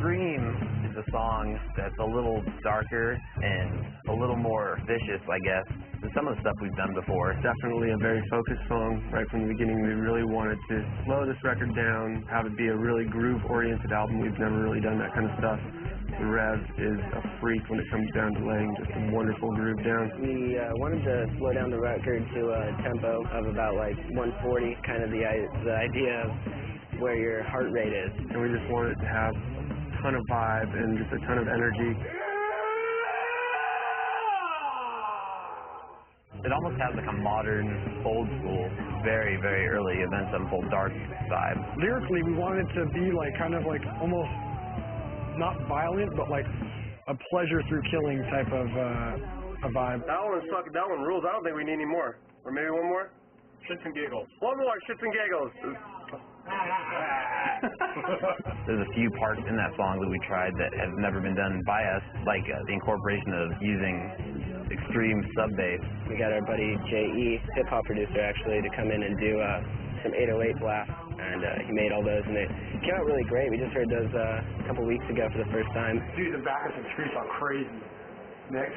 Scream is a song that's a little darker and a little more vicious, I guess, than some of the stuff we've done before. Definitely a very focused song. Right from the beginning, we really wanted to slow this record down, have it be a really groove-oriented album. We've never really done that kind of stuff. Rev is a freak when it comes down to laying just a wonderful groove down. We wanted to slow down the record to a tempo of about like 140, kind of the idea of where your heart rate is. And we just wanted to have a ton of vibe and just a ton of energy. It almost has like a modern, old school, very, very early Avenged Sevenfold dark vibe. Lyrically, we wanted it to be like kind of like almost not violent, but like a pleasure through killing type of a vibe. That one rules. I don't think we need any more. Or maybe one more? Shits and giggles. One more, shits and giggles. There's a few parts in that song that we tried that have never been done by us, like the incorporation of using extreme sub bass. We got our buddy J.E., hip-hop producer actually, to come in and do some 808 blasts, and he made all those, and they came out really great. We just heard those a couple weeks ago for the first time. Dude, the back of some screams are crazy. Next.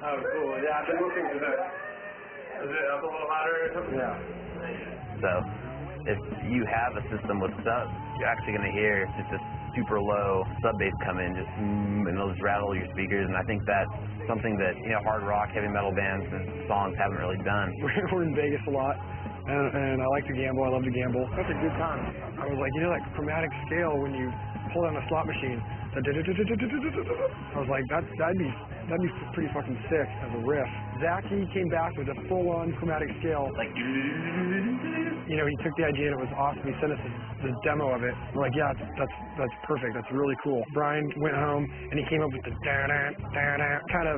Oh, cool. Yeah, I've been listening to that. Is it up a little higher or something? Yeah. So if you have a system with subs, you're actually going to hear just a super low sub bass come in, and it'll just rattle your speakers. And I think that's something that hard rock, heavy metal bands and songs haven't really done. We're in Vegas a lot, and I like to gamble. I love to gamble. That's a good time. I was like, like chromatic scale when you pull down a slot machine. I was like, that'd be pretty fucking sick as a riff. Zachy came back with a full-on chromatic scale. Like, he took the idea and it was awesome. He sent us this demo of it. We're like, yeah, that's perfect. That's really cool. Brian went home and he came up with the kind of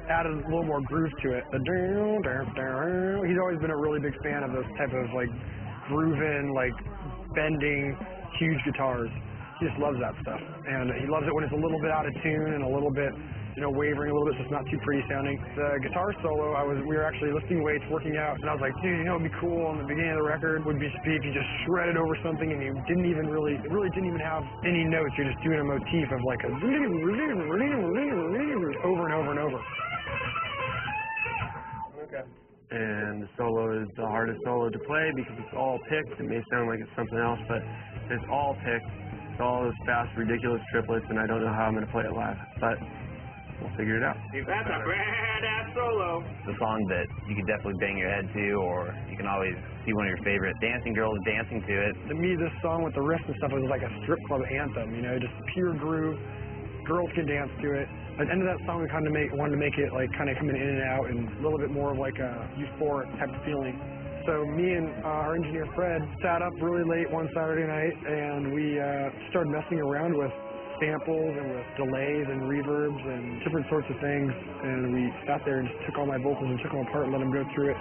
added a little more groove to it. He's always been a really big fan of those type of like grooving, like bending, huge guitars. He just loves that stuff, and he loves it when it's a little bit out of tune and a little bit, wavering a little bit, so it's not too pretty sounding. The guitar solo, we were actually lifting weights, working out, and I was like, dude, it'd be cool on the beginning of the record would be if you just shredded over something and you didn't even really have any notes. You're just doing a motif of like a over and over and over. Okay. And the solo is the hardest solo to play because it's all picked. It may sound like it's something else, but it's all picked. It's all those fast, ridiculous triplets, and I don't know how I'm going to play it live, but we'll figure it out. That's a badass solo. It's a song that you could definitely bang your head to, or you can always see one of your favorite dancing girls dancing to it. To me, this song with the riff and stuff was like a strip club anthem, just pure groove. Girls can dance to it. At the end of that song, we wanted to make it like kind of coming in and out and a little bit more of like a euphoric type of feeling. So me and our engineer Fred sat up really late one Saturday night and we started messing around with samples and with delays and reverbs and different sorts of things. And we sat there and just took all my vocals and took them apart and let them go through it.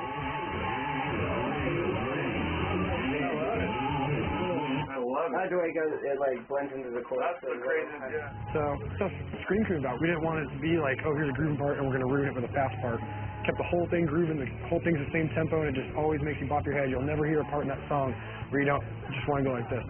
I like the way it like blends into the chorus. That's the craziest, yeah. So that's Scream came about. We didn't want it to be like, oh, here's a grooving part and we're going to ruin it with a fast part. Kept the whole thing grooving, the whole thing's the same tempo, and it just always makes you bop your head. You'll never hear a part in that song where you don't just want to go like this.